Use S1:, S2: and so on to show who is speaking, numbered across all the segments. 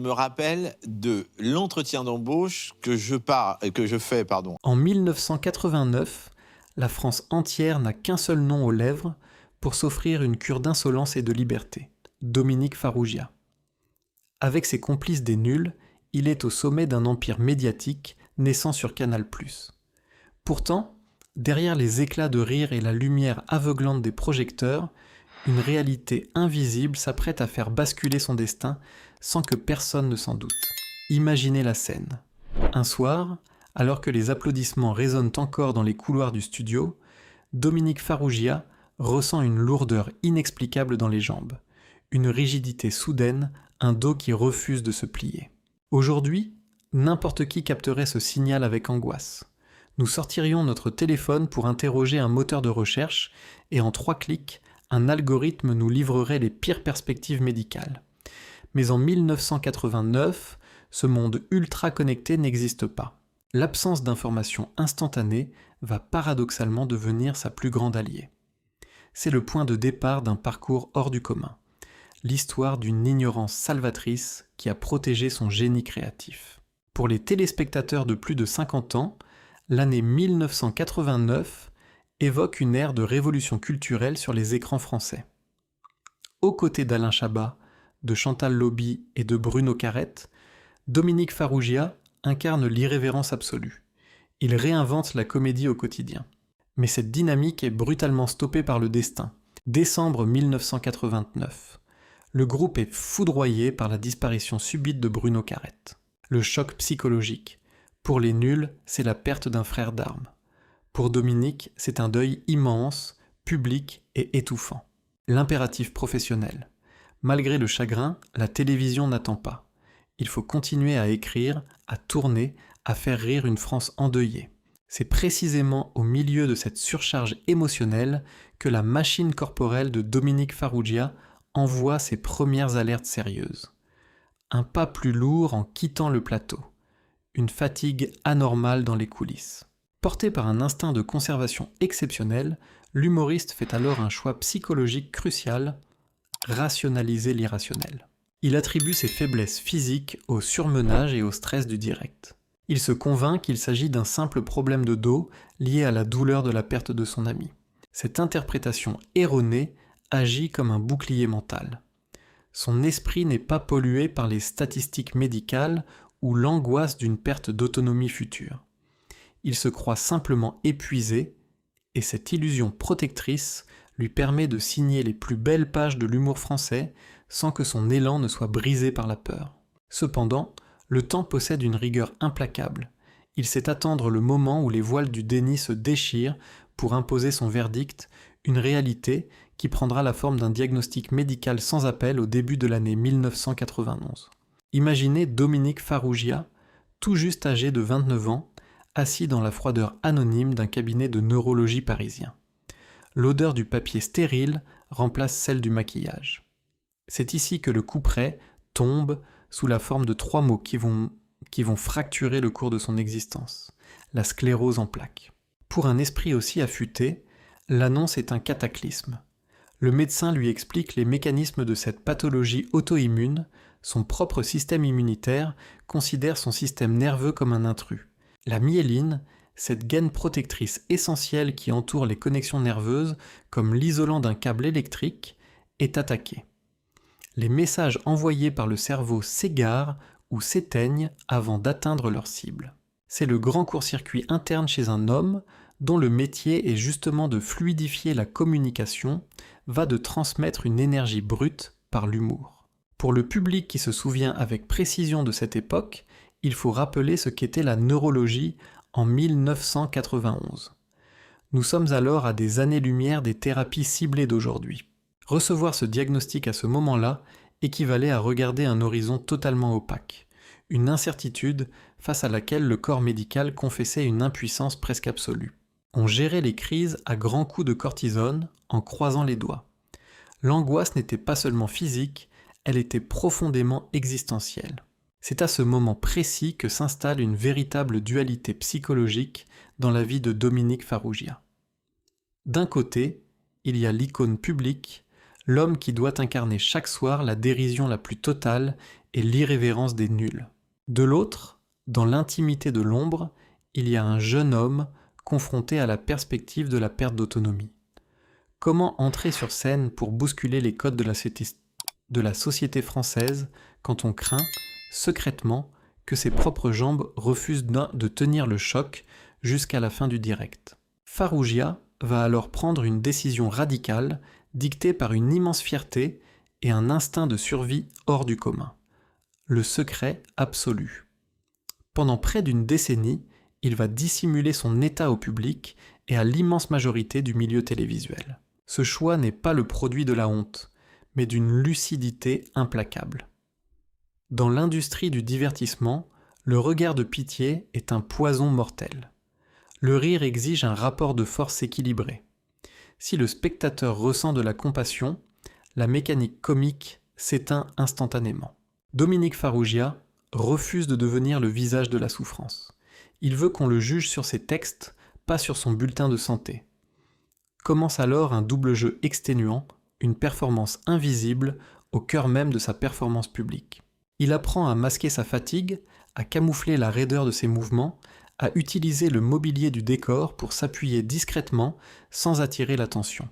S1: Me rappelle de l'entretien d'embauche que je fais, pardon.
S2: En 1989, la France entière n'a qu'un seul nom aux lèvres pour s'offrir une cure d'insolence et de liberté, Dominique Farrugia. Avec ses complices des nuls, il est au sommet d'un empire médiatique naissant sur Canal+. Pourtant, derrière les éclats de rire et la lumière aveuglante des projecteurs, une réalité invisible s'apprête à faire basculer son destin sans que personne ne s'en doute. Imaginez la scène. Un soir, alors que les applaudissements résonnent encore dans les couloirs du studio, Dominique Farrugia ressent une lourdeur inexplicable dans les jambes, une rigidité soudaine, un dos qui refuse de se plier. Aujourd'hui, n'importe qui capterait ce signal avec angoisse. Nous sortirions notre téléphone pour interroger un moteur de recherche et en 3 clics, un algorithme nous livrerait les pires perspectives médicales. Mais en 1989, ce monde ultra connecté n'existe pas. L'absence d'informations instantanées va paradoxalement devenir sa plus grande alliée. C'est le point de départ d'un parcours hors du commun, l'histoire d'une ignorance salvatrice qui a protégé son génie créatif. Pour les téléspectateurs de plus de 50 ans, l'année 1989 évoque une ère de révolution culturelle sur les écrans français. Aux côtés d'Alain Chabat, de Chantal Lobby et de Bruno Carrette, Dominique Farrugia incarne l'irrévérence absolue. Il réinvente la comédie au quotidien. Mais cette dynamique est brutalement stoppée par le destin. Décembre 1989. Le groupe est foudroyé par la disparition subite de Bruno Carrette. Le choc psychologique. Pour les nuls, c'est la perte d'un frère d'armes. Pour Dominique, c'est un deuil immense, public et étouffant. L'impératif professionnel. Malgré le chagrin, la télévision n'attend pas. Il faut continuer à écrire, à tourner, à faire rire une France endeuillée. C'est précisément au milieu de cette surcharge émotionnelle que la machine corporelle de Dominique Farrugia envoie ses premières alertes sérieuses. Un pas plus lourd en quittant le plateau. Une fatigue anormale dans les coulisses. Porté par un instinct de conservation exceptionnel, l'humoriste fait alors un choix psychologique crucial, rationaliser l'irrationnel. Il attribue ses faiblesses physiques au surmenage et au stress du direct. Il se convainc qu'il s'agit d'un simple problème de dos lié à la douleur de la perte de son ami. Cette interprétation erronée agit comme un bouclier mental. Son esprit n'est pas pollué par les statistiques médicales ou l'angoisse d'une perte d'autonomie future. Il se croit simplement épuisé, et cette illusion protectrice lui permet de signer les plus belles pages de l'humour français sans que son élan ne soit brisé par la peur. Cependant, le temps possède une rigueur implacable. Il sait attendre le moment où les voiles du déni se déchirent pour imposer son verdict, une réalité qui prendra la forme d'un diagnostic médical sans appel au début de l'année 1991. Imaginez Dominique Farrugia, tout juste âgé de 29 ans, assis dans la froideur anonyme d'un cabinet de neurologie parisien. L'odeur du papier stérile remplace celle du maquillage. C'est ici que le couperet tombe sous la forme de 3 mots qui vont fracturer le cours de son existence. La sclérose en plaques. Pour un esprit aussi affûté, l'annonce est un cataclysme. Le médecin lui explique les mécanismes de cette pathologie auto-immune. Son propre système immunitaire considère son système nerveux comme un intrus. La myéline, cette gaine protectrice essentielle qui entoure les connexions nerveuses comme l'isolant d'un câble électrique, est attaquée. Les messages envoyés par le cerveau s'égarent ou s'éteignent avant d'atteindre leur cible. C'est le grand court-circuit interne chez un homme dont le métier est justement de fluidifier la communication, va de transmettre une énergie brute par l'humour. Pour le public qui se souvient avec précision de cette époque, il faut rappeler ce qu'était la neurologie en 1991. Nous sommes alors à des années-lumière des thérapies ciblées d'aujourd'hui. Recevoir ce diagnostic à ce moment-là équivalait à regarder un horizon totalement opaque, une incertitude face à laquelle le corps médical confessait une impuissance presque absolue. On gérait les crises à grands coups de cortisone en croisant les doigts. L'angoisse n'était pas seulement physique, elle était profondément existentielle. C'est à ce moment précis que s'installe une véritable dualité psychologique dans la vie de Dominique Farrugia. D'un côté, il y a l'icône publique, l'homme qui doit incarner chaque soir la dérision la plus totale et l'irrévérence des nuls. De l'autre, dans l'intimité de l'ombre, il y a un jeune homme confronté à la perspective de la perte d'autonomie. Comment entrer sur scène pour bousculer les codes de la société française quand on craint, secrètement, que ses propres jambes refusent de tenir le choc jusqu'à la fin du direct. Farrugia va alors prendre une décision radicale, dictée par une immense fierté et un instinct de survie hors du commun. Le secret absolu. Pendant près d'une décennie, il va dissimuler son état au public et à l'immense majorité du milieu télévisuel. Ce choix n'est pas le produit de la honte, mais d'une lucidité implacable. Dans l'industrie du divertissement, le regard de pitié est un poison mortel. Le rire exige un rapport de force équilibré. Si le spectateur ressent de la compassion, la mécanique comique s'éteint instantanément. Dominique Farrugia refuse de devenir le visage de la souffrance. Il veut qu'on le juge sur ses textes, pas sur son bulletin de santé. Commence alors un double jeu exténuant, une performance invisible au cœur même de sa performance publique. Il apprend à masquer sa fatigue, à camoufler la raideur de ses mouvements, à utiliser le mobilier du décor pour s'appuyer discrètement sans attirer l'attention.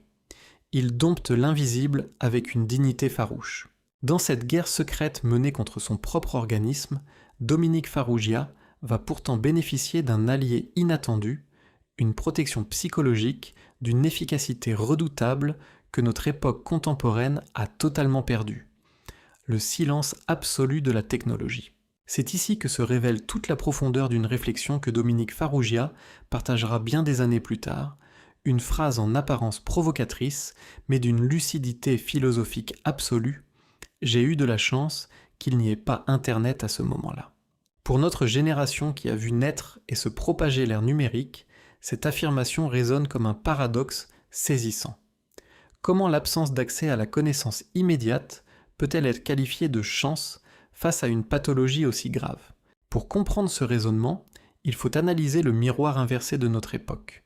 S2: Il dompte l'invisible avec une dignité farouche. Dans cette guerre secrète menée contre son propre organisme, Dominique Farrugia va pourtant bénéficier d'un allié inattendu, une protection psychologique, d'une efficacité redoutable que notre époque contemporaine a totalement perdue. Le silence absolu de la technologie. C'est ici que se révèle toute la profondeur d'une réflexion que Dominique Farrugia partagera bien des années plus tard, une phrase en apparence provocatrice, mais d'une lucidité philosophique absolue. J'ai eu de la chance qu'il n'y ait pas Internet à ce moment-là. Pour notre génération qui a vu naître et se propager l'ère numérique, cette affirmation résonne comme un paradoxe saisissant. Comment l'absence d'accès à la connaissance immédiate peut-elle être qualifiée de chance face à une pathologie aussi grave? Pour comprendre ce raisonnement, il faut analyser le miroir inversé de notre époque.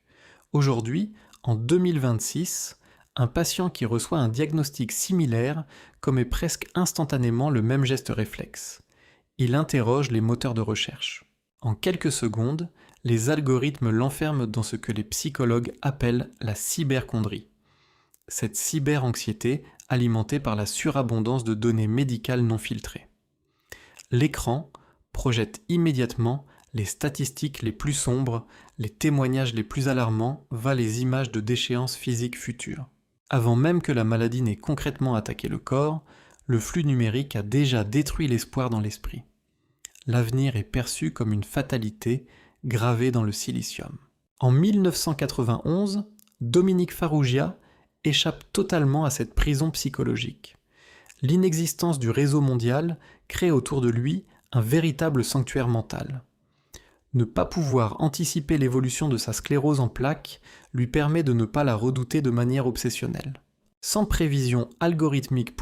S2: Aujourd'hui, en 2026, un patient qui reçoit un diagnostic similaire commet presque instantanément le même geste réflexe. Il interroge les moteurs de recherche. En quelques secondes, les algorithmes l'enferment dans ce que les psychologues appellent la cyberchondrie. Cette cyberanxiété alimentée par la surabondance de données médicales non filtrées. L'écran projette immédiatement les statistiques les plus sombres, les témoignages les plus alarmants, les images de déchéances physiques futures. Avant même que la maladie n'ait concrètement attaqué le corps, le flux numérique a déjà détruit l'espoir dans l'esprit. L'avenir est perçu comme une fatalité gravée dans le silicium. En 1991, Dominique Farrugia échappe totalement à cette prison psychologique. L'inexistence du réseau mondial crée autour de lui un véritable sanctuaire mental. Ne pas pouvoir anticiper l'évolution de sa sclérose en plaques lui permet de ne pas la redouter de manière obsessionnelle. Sans prévision algorithmique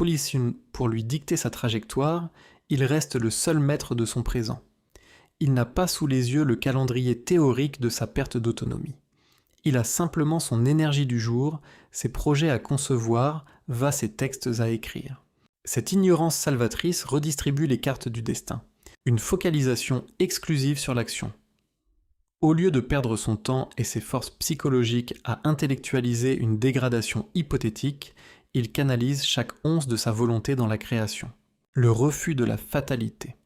S2: pour lui dicter sa trajectoire, il reste le seul maître de son présent. Il n'a pas sous les yeux le calendrier théorique de sa perte d'autonomie. Il a simplement son énergie du jour, ses projets à concevoir, ses textes à écrire. Cette ignorance salvatrice redistribue les cartes du destin. Une focalisation exclusive sur l'action. Au lieu de perdre son temps et ses forces psychologiques à intellectualiser une dégradation hypothétique, il canalise chaque once de sa volonté dans la création. Le refus de la fatalité.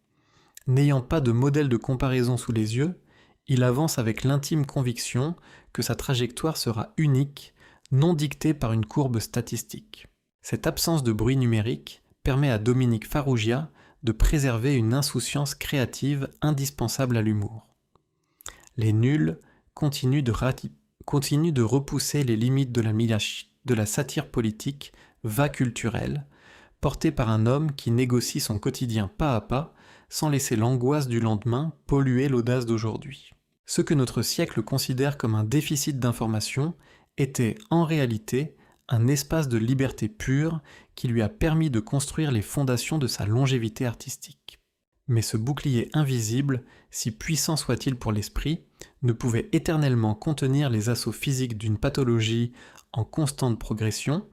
S2: N'ayant pas de modèle de comparaison sous les yeux, il avance avec l'intime conviction que sa trajectoire sera unique, non dictée par une courbe statistique. Cette absence de bruit numérique permet à Dominique Farrugia de préserver une insouciance créative indispensable à l'humour. Les nuls continuent de repousser les limites de la satire politique, culturelle, portée par un homme qui négocie son quotidien pas à pas, sans laisser l'angoisse du lendemain polluer l'audace d'aujourd'hui. Ce que notre siècle considère comme un déficit d'information était en réalité un espace de liberté pure qui lui a permis de construire les fondations de sa longévité artistique. Mais ce bouclier invisible, si puissant soit-il pour l'esprit, ne pouvait éternellement contenir les assauts physiques d'une pathologie en constante progression,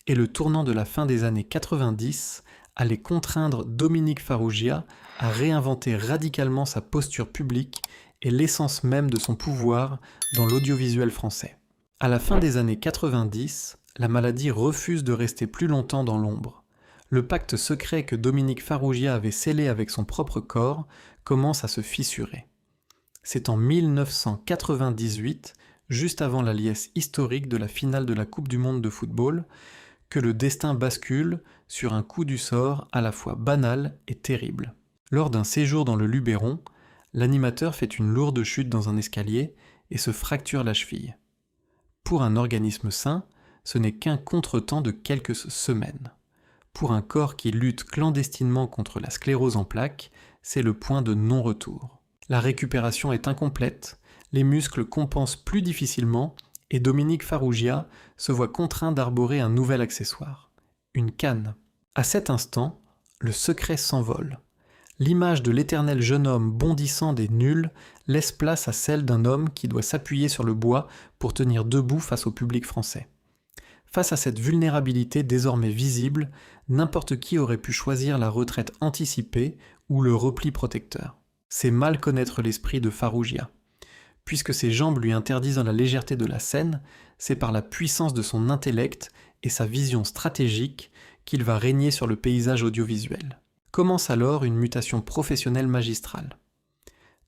S2: et le tournant de la fin des années 90 allait contraindre Dominique Farrugia à réinventer radicalement sa posture publique et l'essence même de son pouvoir dans l'audiovisuel français. À la fin des années 90, la maladie refuse de rester plus longtemps dans l'ombre. Le pacte secret que Dominique Farrugia avait scellé avec son propre corps commence à se fissurer. C'est en 1998, juste avant la liesse historique de la finale de la Coupe du Monde de football, que le destin bascule sur un coup du sort à la fois banal et terrible. Lors d'un séjour dans le Luberon, l'animateur fait une lourde chute dans un escalier et se fracture la cheville. Pour un organisme sain, ce n'est qu'un contretemps de quelques semaines. Pour un corps qui lutte clandestinement contre la sclérose en plaques, c'est le point de non-retour. La récupération est incomplète, les muscles compensent plus difficilement et Dominique Farrugia se voit contraint d'arborer un nouvel accessoire, une canne. À cet instant, le secret s'envole. L'image de l'éternel jeune homme bondissant des nuls laisse place à celle d'un homme qui doit s'appuyer sur le bois pour tenir debout face au public français. Face à cette vulnérabilité désormais visible, n'importe qui aurait pu choisir la retraite anticipée ou le repli protecteur. C'est mal connaître l'esprit de Farrugia. Puisque ses jambes lui interdisent la légèreté de la scène, c'est par la puissance de son intellect et sa vision stratégique qu'il va régner sur le paysage audiovisuel. Commence alors une mutation professionnelle magistrale.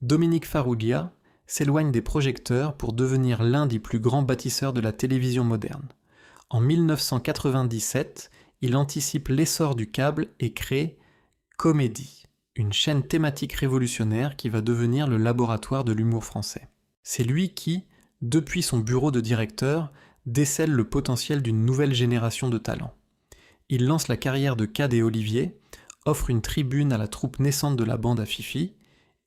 S2: Dominique Farrugia s'éloigne des projecteurs pour devenir l'un des plus grands bâtisseurs de la télévision moderne. En 1997, il anticipe l'essor du câble et crée Comédie, une chaîne thématique révolutionnaire qui va devenir le laboratoire de l'humour français. C'est lui qui, depuis son bureau de directeur, décèle le potentiel d'une nouvelle génération de talents. Il lance la carrière de Cad et Olivier, offre une tribune à la troupe naissante de la bande à Fifi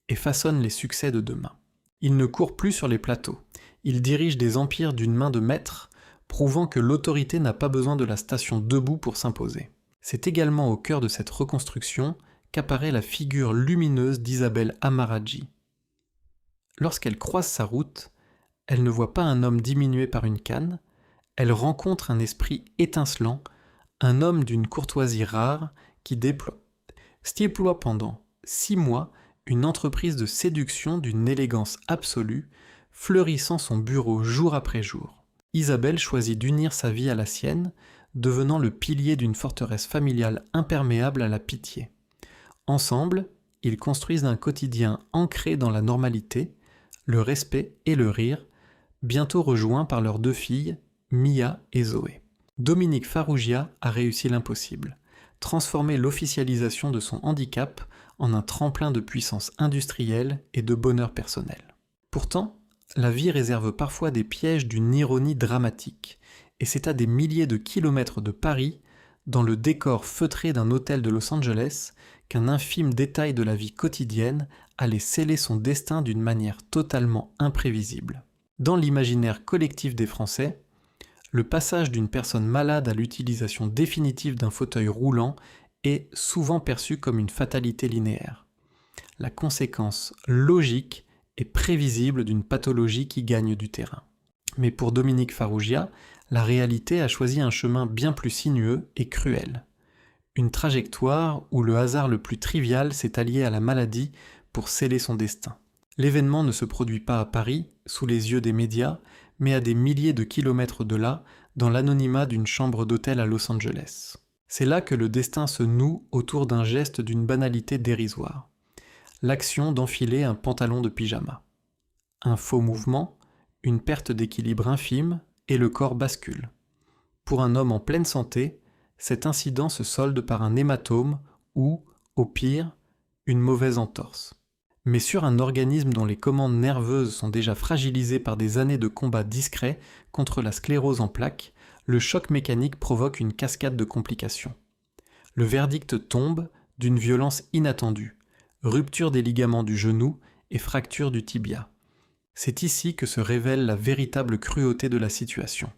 S2: et façonne les succès de demain. Il ne court plus sur les plateaux. Il dirige des empires d'une main de maître, prouvant que l'autorité n'a pas besoin de la station debout pour s'imposer. C'est également au cœur de cette reconstruction qu'apparaît la figure lumineuse d'Isabelle Amaraggi. Lorsqu'elle croise sa route, elle ne voit pas un homme diminué par une canne, elle rencontre un esprit étincelant, un homme d'une courtoisie rare qui déploie pendant 6 mois une entreprise de séduction d'une élégance absolue, fleurissant son bureau jour après jour. Isabelle choisit d'unir sa vie à la sienne, devenant le pilier d'une forteresse familiale imperméable à la pitié. Ensemble, ils construisent un quotidien ancré dans la normalité, le respect et le rire, bientôt rejoints par leurs 2 filles, Mia et Zoé. Dominique Farrugia a réussi l'impossible, transformer l'officialisation de son handicap en un tremplin de puissance industrielle et de bonheur personnel. Pourtant, la vie réserve parfois des pièges d'une ironie dramatique, et c'est à des milliers de kilomètres de Paris, dans le décor feutré d'un hôtel de Los Angeles, qu'un infime détail de la vie quotidienne allait sceller son destin d'une manière totalement imprévisible. Dans l'imaginaire collectif des Français, le passage d'une personne malade à l'utilisation définitive d'un fauteuil roulant est souvent perçu comme une fatalité linéaire. La conséquence logique et prévisible d'une pathologie qui gagne du terrain. Mais pour Dominique Farrugia, la réalité a choisi un chemin bien plus sinueux et cruel. Une trajectoire où le hasard le plus trivial s'est allié à la maladie pour sceller son destin. L'événement ne se produit pas à Paris, sous les yeux des médias, mais à des milliers de kilomètres de là, dans l'anonymat d'une chambre d'hôtel à Los Angeles. C'est là que le destin se noue autour d'un geste d'une banalité dérisoire. L'action d'enfiler un pantalon de pyjama. Un faux mouvement, une perte d'équilibre infime, et le corps bascule. Pour un homme en pleine santé, cet incident se solde par un hématome ou, au pire, une mauvaise entorse. Mais sur un organisme dont les commandes nerveuses sont déjà fragilisées par des années de combats discrets contre la sclérose en plaques, le choc mécanique provoque une cascade de complications. Le verdict tombe d'une violence inattendue, rupture des ligaments du genou et fracture du tibia. C'est ici que se révèle la véritable cruauté de la situation.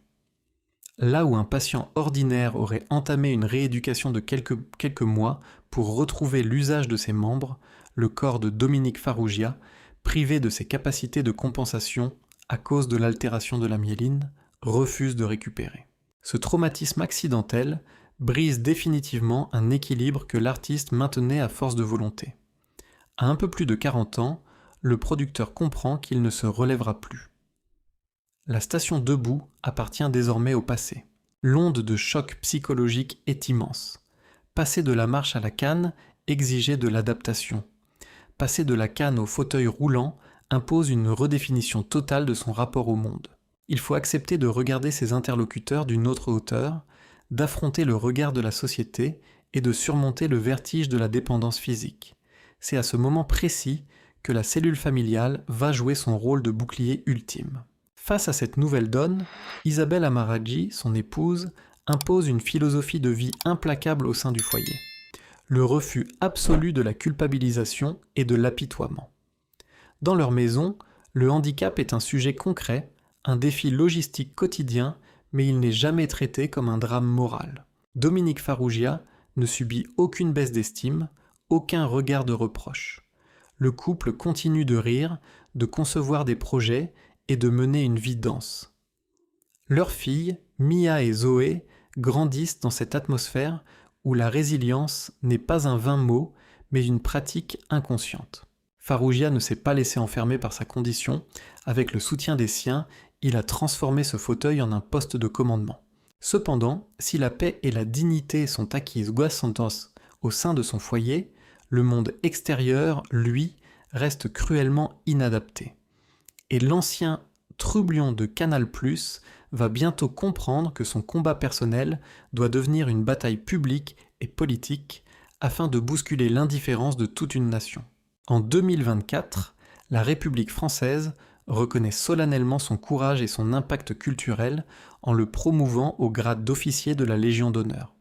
S2: Là où un patient ordinaire aurait entamé une rééducation de quelques mois pour retrouver l'usage de ses membres, le corps de Dominique Farrugia, privé de ses capacités de compensation à cause de l'altération de la myéline, refuse de récupérer. Ce traumatisme accidentel brise définitivement un équilibre que l'artiste maintenait à force de volonté. À un peu plus de 40 ans, le producteur comprend qu'il ne se relèvera plus. La station debout appartient désormais au passé. L'onde de choc psychologique est immense. Passer de la marche à la canne exigeait de l'adaptation. Passer de la canne au fauteuil roulant impose une redéfinition totale de son rapport au monde. Il faut accepter de regarder ses interlocuteurs d'une autre hauteur, d'affronter le regard de la société et de surmonter le vertige de la dépendance physique. C'est à ce moment précis que la cellule familiale va jouer son rôle de bouclier ultime. Face à cette nouvelle donne, Isabelle Amaraggi, son épouse, impose une philosophie de vie implacable au sein du foyer. Le refus absolu de la culpabilisation et de l'apitoiement. Dans leur maison, le handicap est un sujet concret, un défi logistique quotidien, mais il n'est jamais traité comme un drame moral. Dominique Farrugia ne subit aucune baisse d'estime, aucun regard de reproche. Le couple continue de rire, de concevoir des projets et de mener une vie dense. Leurs filles, Mia et Zoé, grandissent dans cette atmosphère où la résilience n'est pas un vain mot, mais une pratique inconsciente. Farrugia ne s'est pas laissé enfermer par sa condition. Avec le soutien des siens, il a transformé ce fauteuil en un poste de commandement. Cependant, si la paix et la dignité sont acquises au sein de son foyer, le monde extérieur, lui, reste cruellement inadapté. Et l'ancien trublion de Canal+, va bientôt comprendre que son combat personnel doit devenir une bataille publique et politique afin de bousculer l'indifférence de toute une nation. En 2024, la République française reconnaît solennellement son courage et son impact culturel en le promouvant au grade d'officier de la Légion d'honneur.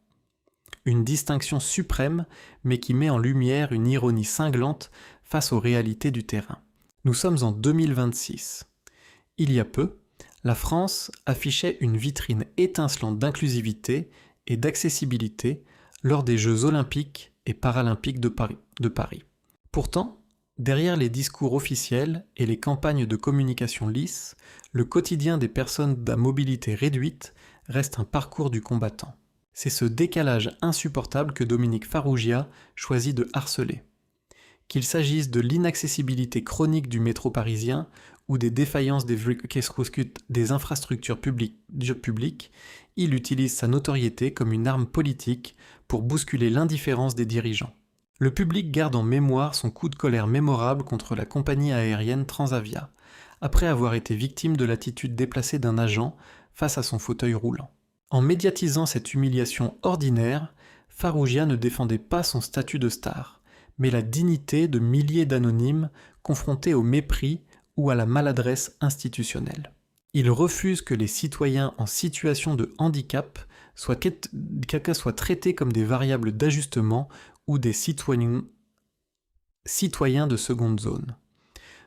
S2: Une distinction suprême, mais qui met en lumière une ironie cinglante face aux réalités du terrain. Nous sommes en 2026. Il y a peu, la France affichait une vitrine étincelante d'inclusivité et d'accessibilité lors des Jeux olympiques et paralympiques de Paris. Pourtant, derrière les discours officiels et les campagnes de communication lisses, le quotidien des personnes à mobilité réduite reste un parcours du combattant. C'est ce décalage insupportable que Dominique Farrugia choisit de harceler. Qu'il s'agisse de l'inaccessibilité chronique du métro parisien ou des défaillances des infrastructures publiques, il utilise sa notoriété comme une arme politique pour bousculer l'indifférence des dirigeants. Le public garde en mémoire son coup de colère mémorable contre la compagnie aérienne Transavia, après avoir été victime de l'attitude déplacée d'un agent face à son fauteuil roulant. En médiatisant cette humiliation ordinaire, Farrugia ne défendait pas son statut de star, mais la dignité de milliers d'anonymes confrontés au mépris ou à la maladresse institutionnelle. Il refuse que les citoyens en situation de handicap soient traités comme des variables d'ajustement ou des citoyens de seconde zone.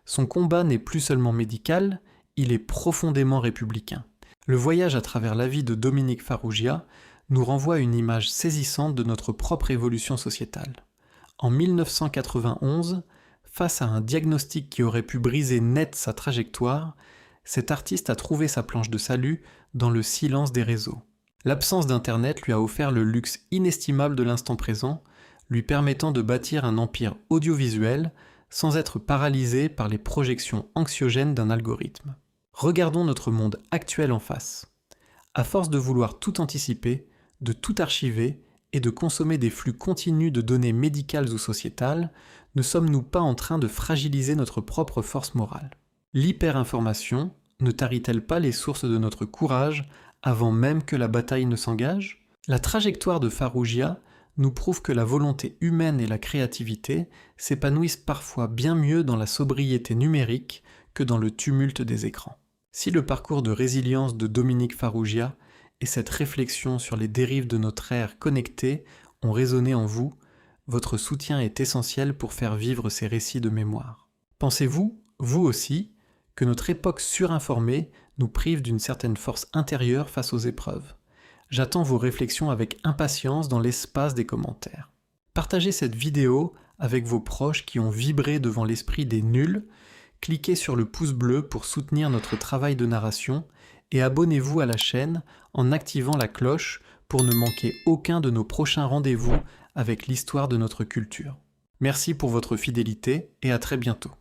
S2: Son combat n'est plus seulement médical, il est profondément républicain. Le voyage à travers la vie de Dominique Farrugia nous renvoie à une image saisissante de notre propre évolution sociétale. En 1991, face à un diagnostic qui aurait pu briser net sa trajectoire, cet artiste a trouvé sa planche de salut dans le silence des réseaux. L'absence d'Internet lui a offert le luxe inestimable de l'instant présent, lui permettant de bâtir un empire audiovisuel sans être paralysé par les projections anxiogènes d'un algorithme. Regardons notre monde actuel en face. À force de vouloir tout anticiper, de tout archiver et de consommer des flux continus de données médicales ou sociétales, ne sommes-nous pas en train de fragiliser notre propre force morale ? L'hyperinformation ne tarit-elle pas les sources de notre courage avant même que la bataille ne s'engage ? La trajectoire de Farrugia nous prouve que la volonté humaine et la créativité s'épanouissent parfois bien mieux dans la sobriété numérique que dans le tumulte des écrans. Si le parcours de résilience de Dominique Farrugia et cette réflexion sur les dérives de notre ère connectée ont résonné en vous, votre soutien est essentiel pour faire vivre ces récits de mémoire. Pensez-vous, vous aussi, que notre époque surinformée nous prive d'une certaine force intérieure face aux épreuves ? J'attends vos réflexions avec impatience dans l'espace des commentaires. Partagez cette vidéo avec vos proches qui ont vibré devant l'esprit des nuls, cliquez sur le pouce bleu pour soutenir notre travail de narration et abonnez-vous à la chaîne en activant la cloche pour ne manquer aucun de nos prochains rendez-vous avec l'histoire de notre culture. Merci pour votre fidélité et à très bientôt.